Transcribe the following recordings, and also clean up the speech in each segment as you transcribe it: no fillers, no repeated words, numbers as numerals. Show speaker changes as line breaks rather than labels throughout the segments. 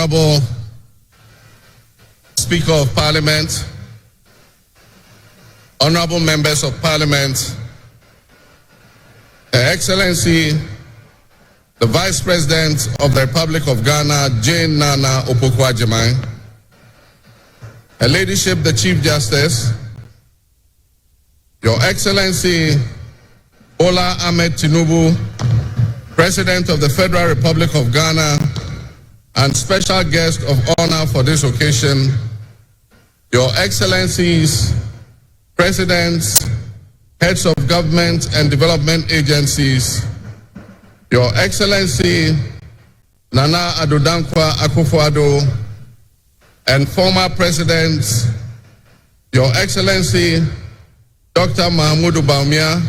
Honorable Speaker of Parliament, Honorable Members of Parliament, Her Excellency, the Vice President of the Republic of Ghana, Jane Nana Opoku-Agyeman, Her Ladyship, the Chief Justice, Your Excellency, Bola Ahmed Tinubu, President of the Federal Republic of Ghana, and special guest of honor for this occasion, Your Excellencies, Presidents, Heads of Government and Development Agencies, Your Excellency, Nana Addo Dankwa Akufo-Addo, and former Presidents, Your Excellency, Dr. Mahamudu Bawumia,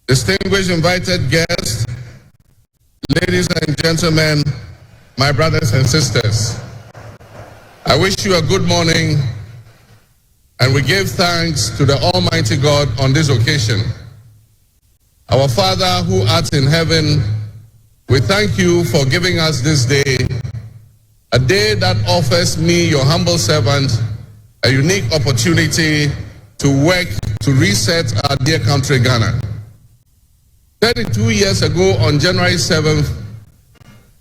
distinguished invited guests, ladies and gentlemen, my brothers and sisters, I wish you a good morning, and we give thanks to the Almighty God on this occasion. Our Father who art in heaven, we thank you for giving us this day, a day that offers me, your humble servant, a unique opportunity to work to reset our dear country, Ghana. 32 years ago, on January 7th,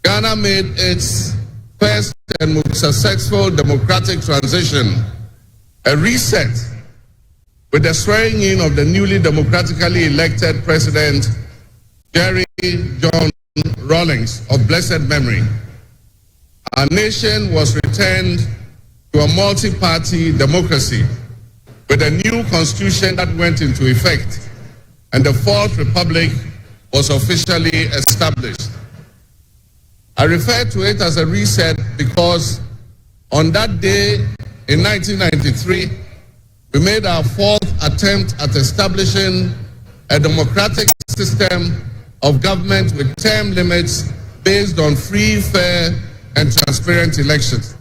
Ghana made its first and most successful democratic transition, a reset, with the swearing in of the newly democratically elected President, Jerry John Rawlings, of blessed memory. Our nation was returned to a multi-party democracy with a new constitution that went into effect, and the Fourth Republic was officially established. I refer to it as a reset because on that day in 1993, we made our fourth attempt at establishing a democratic system of government with term limits based on free, fair, and transparent elections.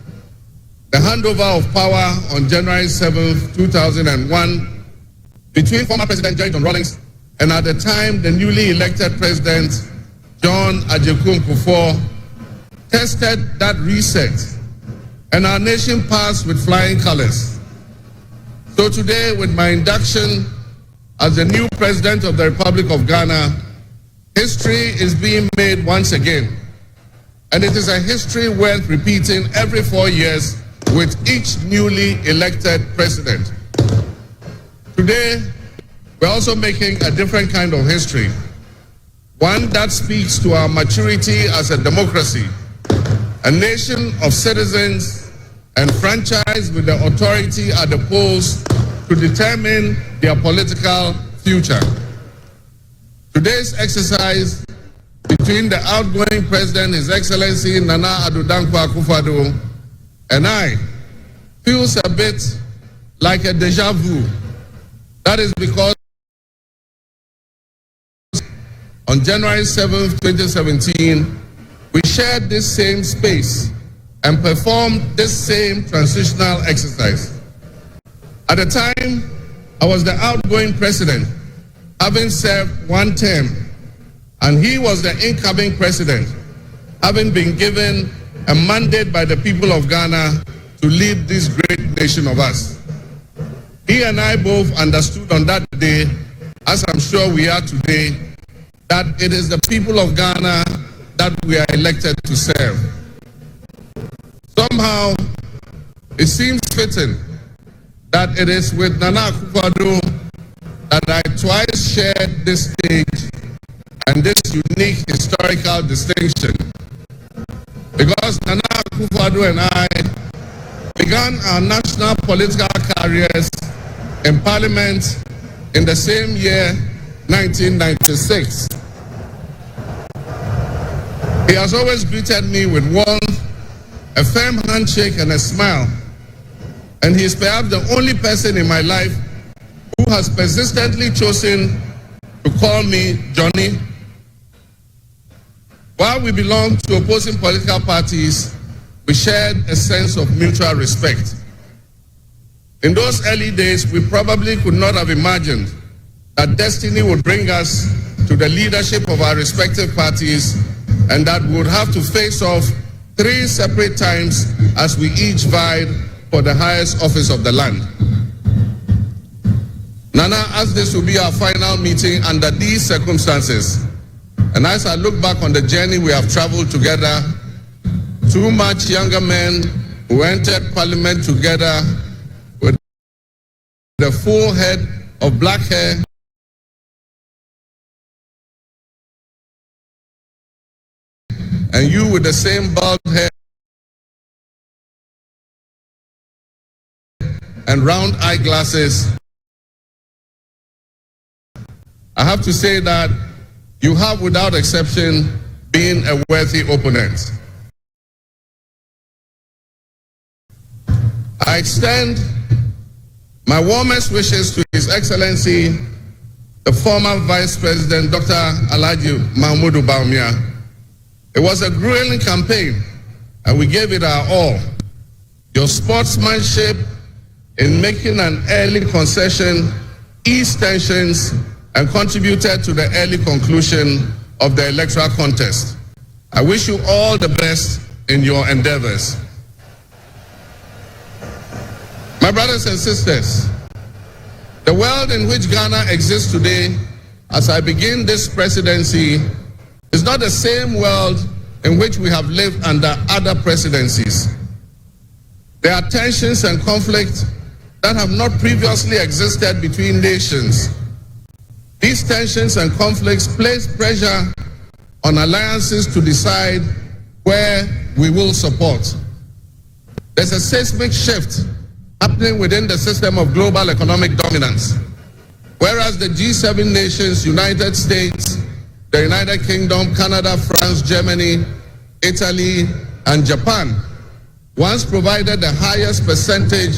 The handover of power on January 7th, 2001, between former President Jerry John Rawlings and at the time the newly elected President John Agyekum Kufuor, tested that reset, and our nation passed with flying colors. So today, with my induction as the new President of the Republic of Ghana, history is being made once again. And it is a history worth repeating every 4 years with each newly elected president. Today, we're also making a different kind of history, one that speaks to our maturity as a democracy, a nation of citizens enfranchised with the authority at the polls to determine their political future. Today's exercise between the outgoing President, His Excellency Nana Addo Dankwa Akufo-Addo, and I feels a bit like a deja vu. That is because on January 7th, 2017, we shared this same space and performed this same transitional exercise. At the time, I was the outgoing president, having served one term, and he was the incoming president, having been given a mandate by the people of Ghana to lead this great nation of us. He and I both understood on that day, as I'm sure we are today, that it is the people of Ghana that we are elected to serve. Somehow, it seems fitting that it is with Nana Akufo-Addo that I twice shared this stage and this unique historical distinction, because Nana Akufo-Addo and I began our national political careers in Parliament in the same year, 1996. He has always greeted me with warmth, a firm handshake, and a smile. And he is perhaps the only person in my life who has persistently chosen to call me Johnny. While we belonged to opposing political parties, we shared a sense of mutual respect. In those early days, we probably could not have imagined that destiny would bring us to the leadership of our respective parties and that we would have to face off 3 separate times as we each vied for the highest office of the land. Nana, as this will be our final meeting under these circumstances, and as I look back on the journey we have traveled together, 2 much younger men who entered Parliament together with the full head of black hair, and you with the same bald head and round eyeglasses. I have to say that you have, without exception, been a worthy opponent. I extend my warmest wishes to His Excellency, the former Vice President, Dr. Alhaji Mahmoud Bawumia. It was a grueling campaign, and we gave it our all. Your sportsmanship in making an early concession eased tensions and contributed to the early conclusion of the electoral contest. I wish you all the best in your endeavors. My brothers and sisters, the world in which Ghana exists today, as I begin this presidency, is not the same world in which we have lived under other presidencies. There are tensions and conflicts that have not previously existed between nations. These tensions and conflicts place pressure on alliances to decide where we will support. There's a seismic shift happening within the system of global economic dominance. Whereas the G7 nations, United States, the United Kingdom, Canada, France, Germany, Italy, and Japan once provided the highest percentage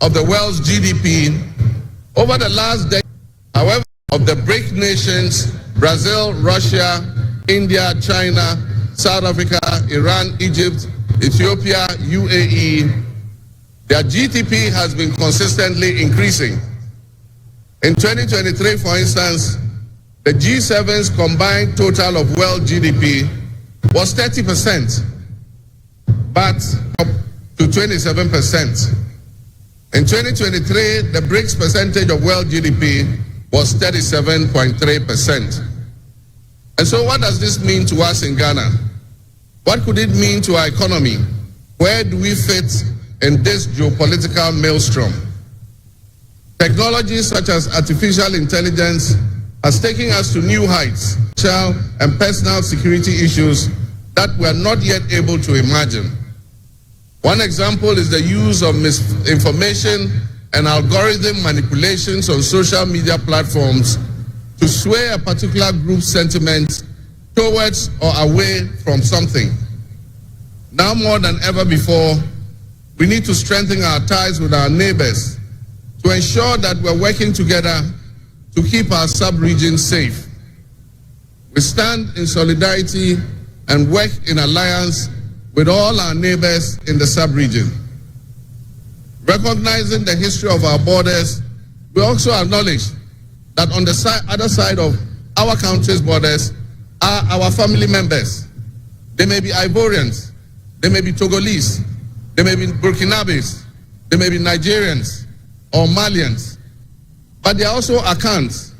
of the world's GDP, over the last decade, however, of the BRIC nations, Brazil, Russia, India, China, South Africa, Iran, Egypt, Ethiopia, UAE, their GDP has been consistently increasing. In 2023, for instance, the G7's combined total of world GDP was 30%, but up to 27%. In 2023, the BRICS percentage of world GDP was 37.3%. And so what does this mean to us in Ghana? What could it mean to our economy? Where do we fit in this geopolitical maelstrom? Technologies such as artificial intelligence has taken us to new heights, social and personal security issues that we are not yet able to imagine. One example is the use of misinformation and algorithm manipulations on social media platforms to sway a particular group's sentiment towards or away from something. Now more than ever before, we need to strengthen our ties with our neighbors to ensure that we're working together to keep our sub-region safe. We stand in solidarity and work in alliance with all our neighbors in the sub-region. Recognizing the history of our borders, we also acknowledge that on the other side of our country's borders are our family members. They may be Ivorians, they may be Togolese, they may be Burkinabes, they may be Nigerians or Malians, but they are also Akans,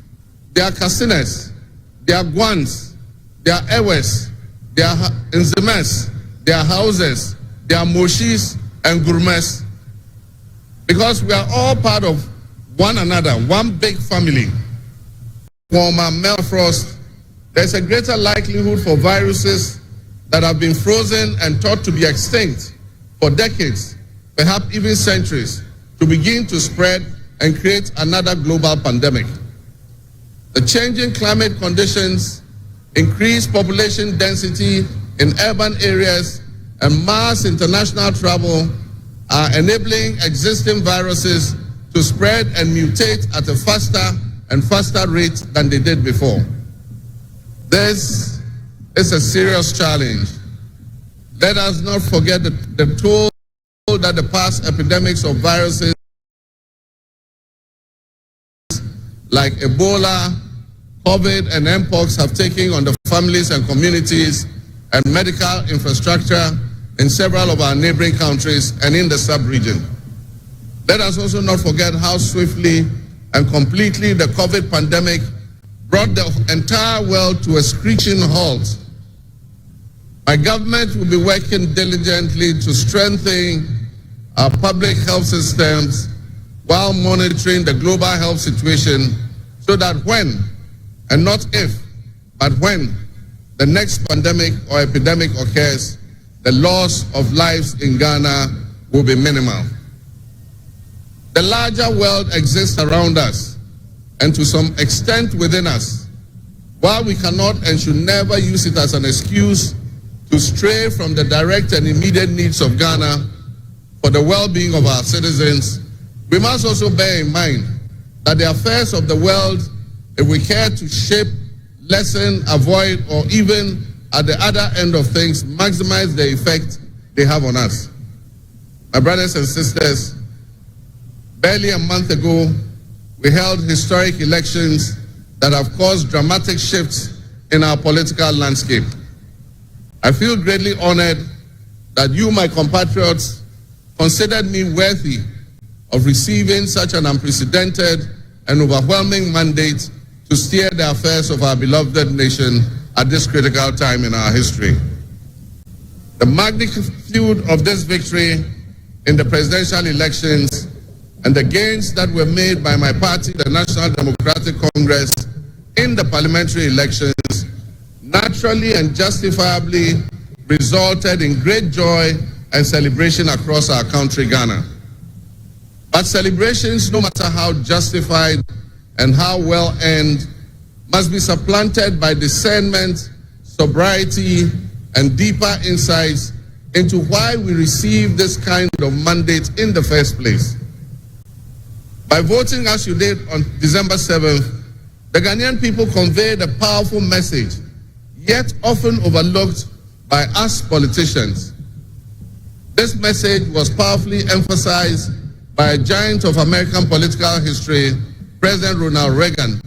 they are Kasinas, they are Gwans, they are Ewes, they are Nzemes, they are Hauses, they are Moshis and Gurmes, because we are all part of one another, one big family. Warmer, Melfrost, there's a greater likelihood for viruses that have been frozen and thought to be extinct for decades, perhaps even centuries, to begin to spread and create another global pandemic. The changing climate conditions, increased population density in urban areas, and mass international travel are enabling existing viruses to spread and mutate at a faster and faster rate than they did before. This is a serious challenge. Let us not forget the toll that the past epidemics of viruses like Ebola, COVID, and Mpox have taken on the families and communities and medical infrastructure in several of our neighboring countries and in the sub-region. Let us also not forget how swiftly and completely the COVID pandemic brought the entire world to a screeching halt. My government will be working diligently to strengthen our public health systems while monitoring the global health situation so that when, and not if, but when the next pandemic or epidemic occurs, the loss of lives in Ghana will be minimal. The larger world exists around us and to some extent within us. While we cannot and should never use it as an excuse to stray from the direct and immediate needs of Ghana for the well-being of our citizens, we must also bear in mind that the affairs of the world, if we care to shape, lessen, avoid, or even at the other end of things, maximize the effect they have on us. My brothers and sisters, barely a month ago, we held historic elections that have caused dramatic shifts in our political landscape. I feel greatly honored that you, my compatriots, considered me worthy of receiving such an unprecedented and overwhelming mandate to steer the affairs of our beloved nation at this critical time in our history. The magnitude of this victory in the presidential elections and the gains that were made by my party, the National Democratic Congress, in the parliamentary elections naturally and justifiably resulted in great joy and celebration across our country, Ghana. But celebrations, no matter how justified and how well earned, must be supplanted by discernment, sobriety, and deeper insights into why we received this kind of mandate in the first place. By voting as you did on December 7th, the Ghanaian people conveyed a powerful message, yet often overlooked by us politicians. This message was powerfully emphasized by a giant of American political history, President Ronald Reagan,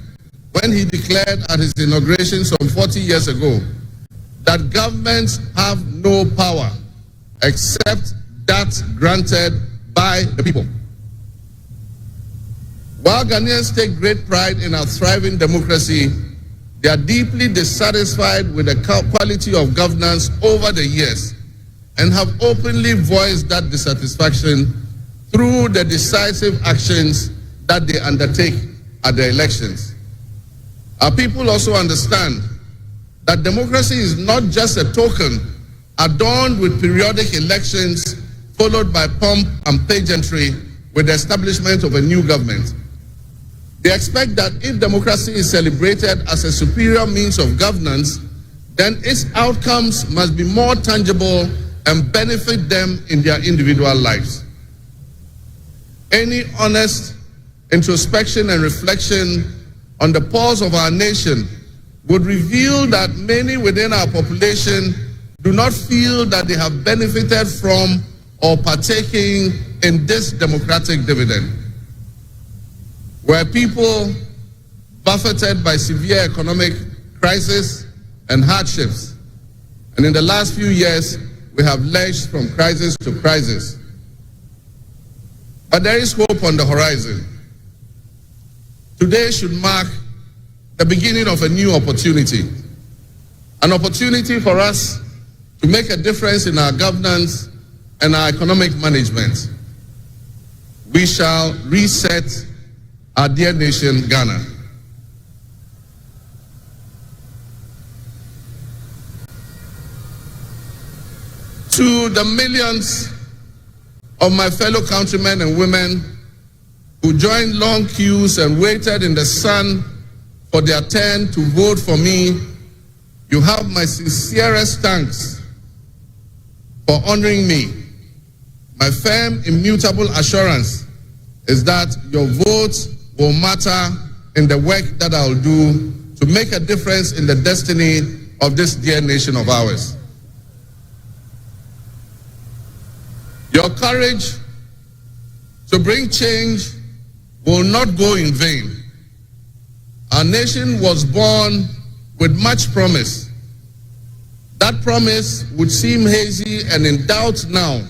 when he declared at his inauguration some 40 years ago that governments have no power except that granted by the people. While Ghanaians take great pride in our thriving democracy, they are deeply dissatisfied with the quality of governance over the years and have openly voiced that dissatisfaction through the decisive actions that they undertake at the elections. Our people also understand that democracy is not just a token adorned with periodic elections followed by pomp and pageantry with the establishment of a new government. They expect that if democracy is celebrated as a superior means of governance, then its outcomes must be more tangible and benefit them in their individual lives. Any honest introspection and reflection on the pulse of our nation would reveal that many within our population do not feel that they have benefited from or partaking in this democratic dividend. Were people buffeted by severe economic crisis and hardships, and in the last few years, we have lurched from crisis to crisis. But there is hope on the horizon. Today should mark the beginning of a new opportunity, an opportunity for us to make a difference in our governance and our economic management. We shall reset our dear nation, Ghana. To the millions of my fellow countrymen and women who joined long queues and waited in the sun for their turn to vote for me, you have my sincerest thanks for honoring me. My firm, immutable assurance is that your vote will matter in the work that I'll do to make a difference in the destiny of this dear nation of ours. Your courage to bring change will not go in vain. Our nation was born with much promise. That promise would seem hazy and in doubt now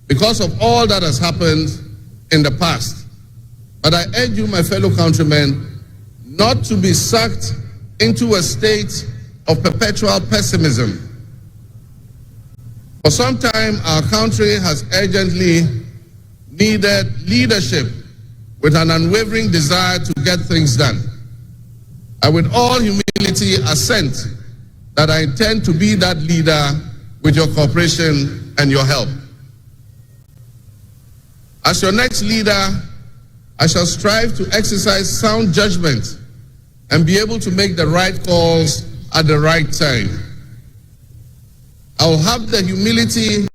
because of all that has happened in the past. But I urge you, my fellow countrymen, not to be sucked into a state of perpetual pessimism. For some time, our country has urgently needed leadership with an unwavering desire to get things done. I, with all humility, assent that I intend to be that leader with your cooperation and your help. As your next leader, I shall strive to exercise sound judgment and be able to make the right calls at the right time. I will have the humility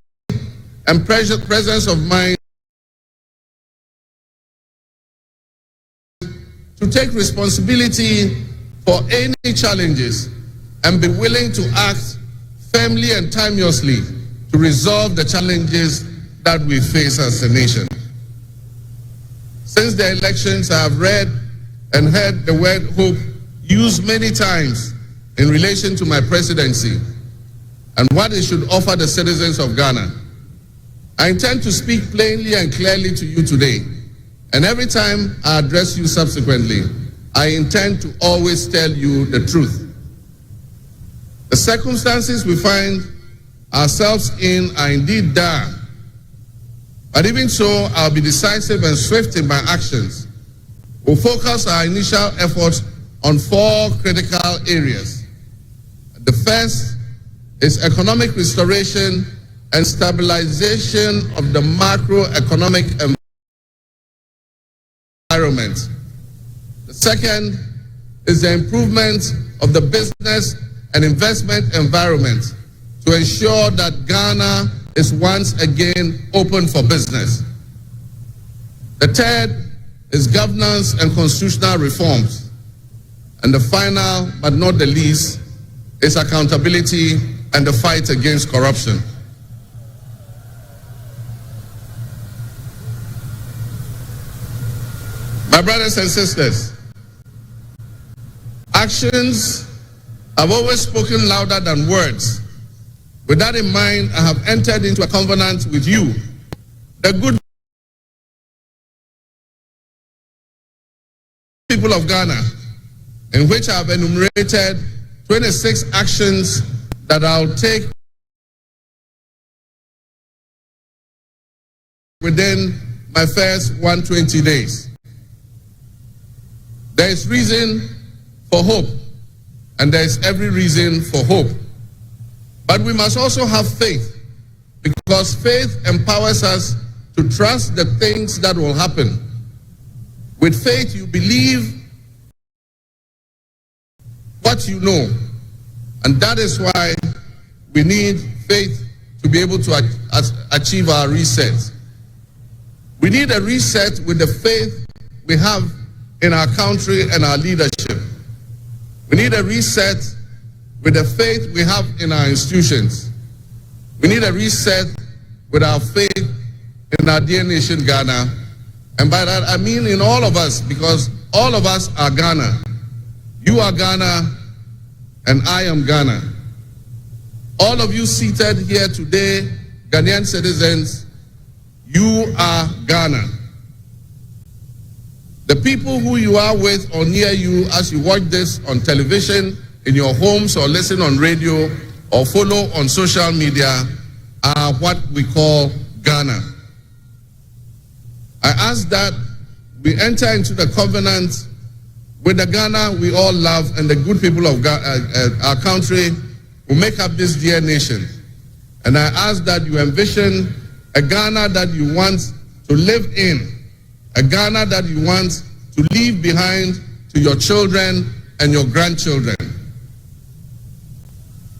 and presence of mind to take responsibility for any challenges and be willing to act firmly and timeously to resolve the challenges that we face as a nation. Since the elections, I have read and heard the word hope used many times in relation to my presidency and what it should offer the citizens of Ghana. I intend to speak plainly and clearly to you today, and every time I address you subsequently, I intend to always tell you the truth. The circumstances we find ourselves in are indeed dire, but even so, I'll be decisive and swift in my actions. We'll focus our initial efforts on 4 critical areas. The first is economic restoration and stabilization of the macroeconomic environment. The second is the improvement of the business and investment environment to ensure that Ghana is once again open for business. The third is governance and constitutional reforms. And the final, but not the least, is accountability and the fight against corruption. My brothers and sisters, actions have always spoken louder than words. With that in mind, I have entered into a covenant with you, the good people of Ghana, in which I have enumerated 26 actions that I'll take within my first 120 days. There is reason for hope, and there is every reason for hope. But we must also have faith, because faith empowers us to trust the things that will happen. With faith, you believe what you know, and that is why we need faith to be able to achieve our reset. We need a reset with the faith we have in our country and our leadership. We need a reset with the faith we have in our institutions. We need a reset with our faith in our dear nation, Ghana. And by that, I mean in all of us, because all of us are Ghana. You are Ghana, and I am Ghana. All of you seated here today, Ghanaian citizens, you are Ghana. The people who you are with or near you as you watch this on television, in your homes, or listen on radio, or follow on social media, are what we call Ghana. I ask that we enter into the covenant with the Ghana we all love and the good people of our country who make up this dear nation. And I ask that you envision a Ghana that you want to live in, a Ghana that you want to leave behind to your children and your grandchildren.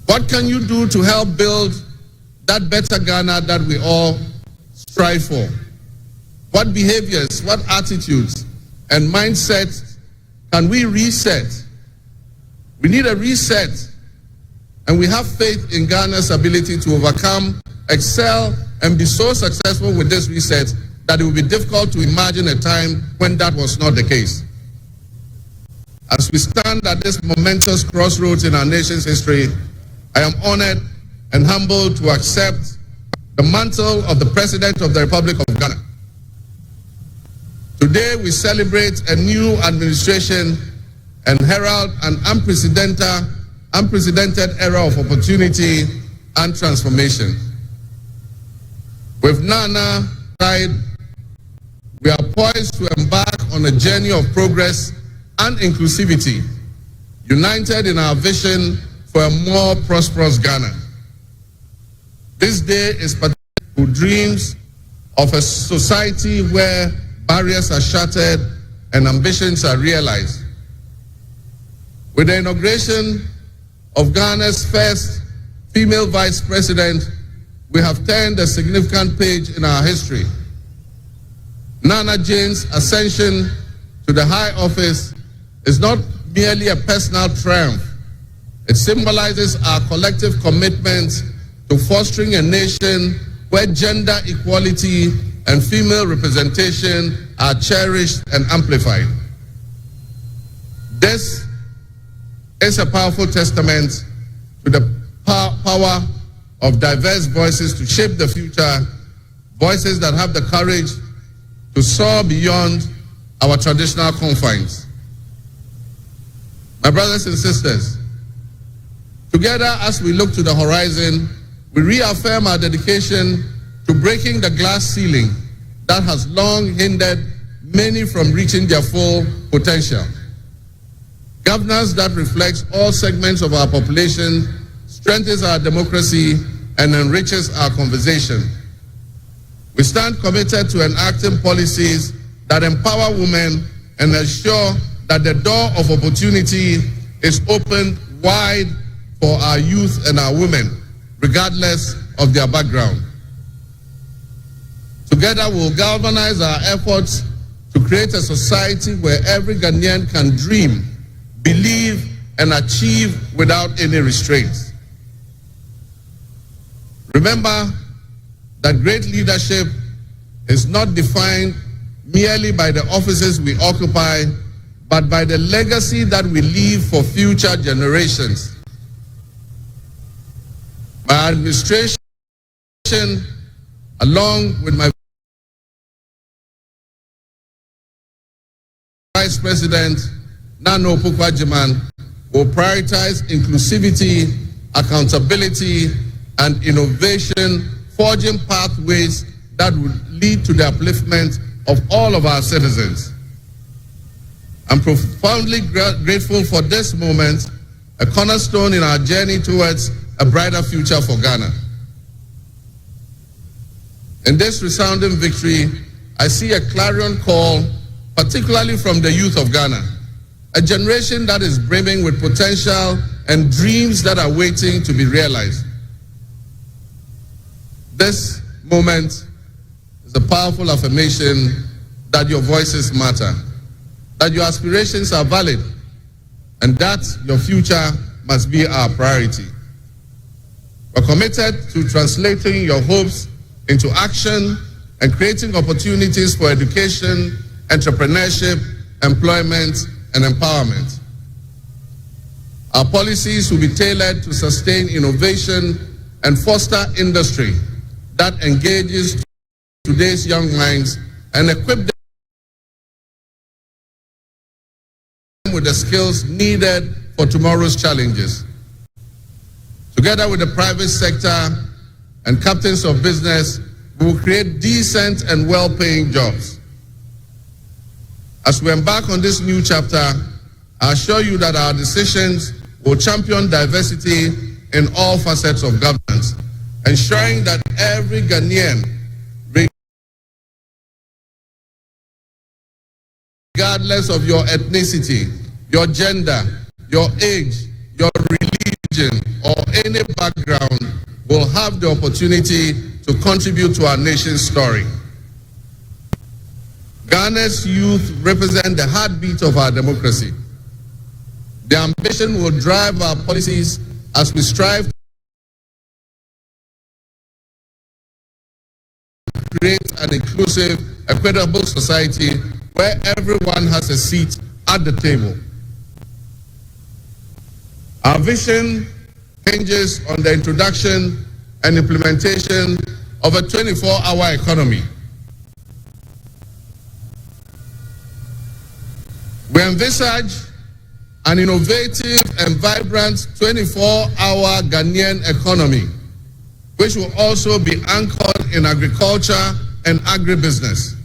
What can you do to help build that better Ghana that we all strive for? What behaviors, what attitudes and mindsets can we reset? We need a reset, and we have faith in Ghana's ability to overcome, excel, and be so successful with this reset that it will be difficult to imagine a time when that was not the case. As we stand at this momentous crossroads in our nation's history, I am honored and humbled to accept the mantle of the President of the Republic of Ghana. Today we celebrate a new administration and herald an unprecedented era of opportunity and transformation. With Nana side, we are poised to embark on a journey of progress and inclusivity, united in our vision for a more prosperous Ghana. This day is particular who dreams of a society where barriers are shattered and ambitions are realized. With the inauguration of Ghana's first female vice president, we have turned a significant page in our history. Nana Jane's ascension to the high office is not merely a personal triumph. It symbolizes our collective commitment to fostering a nation where gender equality and female representation are cherished and amplified. This is a powerful testament to the power of diverse voices to shape the future, voices that have the courage to soar beyond our traditional confines. My brothers and sisters, together as we look to the horizon, we reaffirm our dedication to breaking the glass ceiling that has long hindered many from reaching their full potential. Governance that reflects all segments of our population strengthens our democracy and enriches our conversation. We stand committed to enacting policies that empower women and ensure that the door of opportunity is opened wide for our youth and our women, regardless of their background. Together we'll galvanize our efforts to create a society where every Ghanaian can dream, believe, and achieve without any restraints. Remember that great leadership is not defined merely by the offices we occupy, but by the legacy that we leave for future generations. My administration, along with my Vice President, Nana Opukwa-Agyeman, will prioritize inclusivity, accountability, and innovation, forging pathways that would lead to the upliftment of all of our citizens. I'm profoundly grateful for this moment, a cornerstone in our journey towards a brighter future for Ghana. In this resounding victory, I see a clarion call, particularly from the youth of Ghana, a generation that is brimming with potential and dreams that are waiting to be realized. This moment is a powerful affirmation that your voices matter, that your aspirations are valid, and that your future must be our priority. We're committed to translating your hopes into action and creating opportunities for education, entrepreneurship, employment, and empowerment. Our policies will be tailored to sustain innovation and foster industry that engages today's young minds and equip them with the skills needed for tomorrow's challenges. Together with the private sector and captains of business, we will create decent and well-paying jobs. As we embark on this new chapter, I assure you that our decisions will champion diversity in all facets of governance, ensuring that every Ghanaian, regardless of your ethnicity, your gender, your age, your religion, or any background, will have the opportunity to contribute to our nation's story. Ghana's youth represent the heartbeat of our democracy. Their ambition will drive our policies as we strive to create an inclusive, equitable society where everyone has a seat at the table. Our vision hinges on the introduction and implementation of a 24-hour economy. We envisage an innovative and vibrant 24-hour Ghanaian economy, which will also be anchored in agriculture and agribusiness.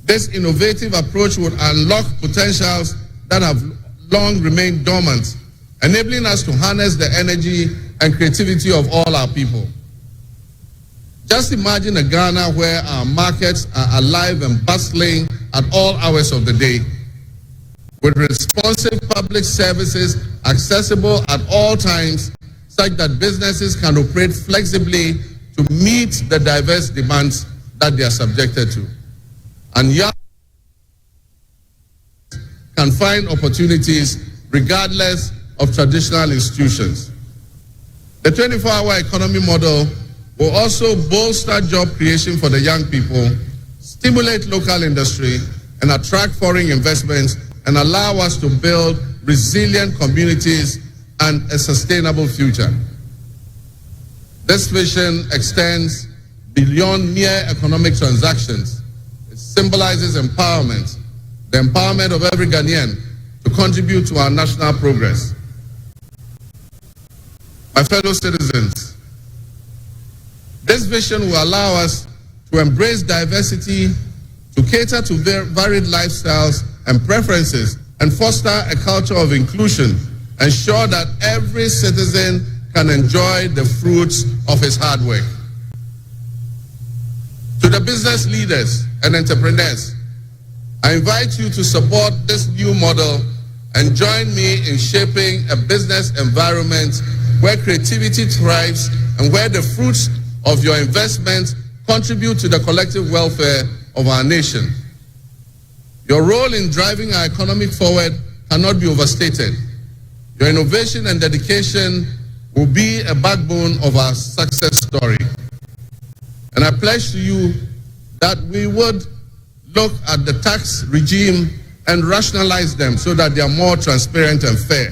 This innovative approach would unlock potentials that have long remained dormant, enabling us to harness the energy and creativity of all our people. Just imagine a Ghana where our markets are alive and bustling at all hours of the day, with responsive public services accessible at all times, such that businesses can operate flexibly to meet the diverse demands that they are subjected to. And young can find opportunities regardless of traditional institutions. The 24-hour economy model will also bolster job creation for the young people, stimulate local industry, and attract foreign investments, and allow us to build resilient communities and a sustainable future. This vision extends beyond mere economic transactions. It symbolizes empowerment, the empowerment of every Ghanaian to contribute to our national progress. My fellow citizens, this vision will allow us to embrace diversity, to cater to varied lifestyles and preferences, and foster a culture of inclusion, ensure that every citizen can enjoy the fruits of his hard work. To the business leaders and entrepreneurs, I invite you to support this new model and join me in shaping a business environment where creativity thrives and where the fruits of your investments contribute to the collective welfare of our nation. Your role in driving our economy forward cannot be overstated. Your innovation and dedication will be a backbone of our success story. And I pledge to you that we would look at the tax regime and rationalize them so that they are more transparent and fair.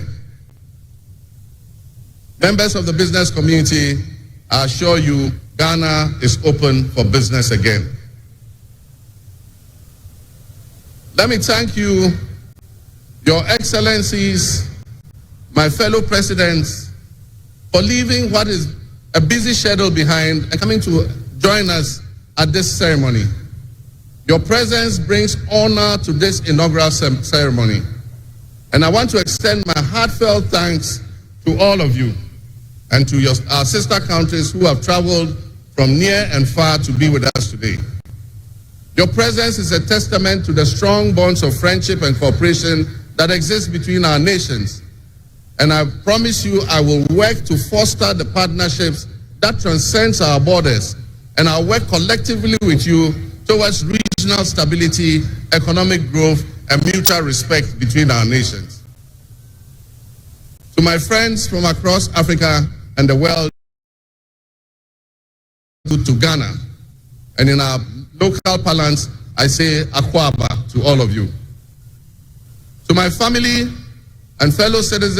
Members of the business community, I assure you, Ghana is open for business again. Let me thank you, Your Excellencies, my fellow presidents, for leaving what is a busy schedule behind and coming to join us at this ceremony. Your presence brings honor to this inaugural ceremony. And I want to extend my heartfelt thanks to all of you and to our sister countries who have traveled from near and far to be with us today. Your presence is a testament to the strong bonds of friendship and cooperation that exist between our nations. And I promise you I will work to foster the partnerships that transcends our borders, and I'll work collectively with you towards regional stability, economic growth, and mutual respect between our nations. To my friends from across Africa and the world, to Ghana, and in our local parlance, I say Akwaba to all of you. To my family and fellow citizens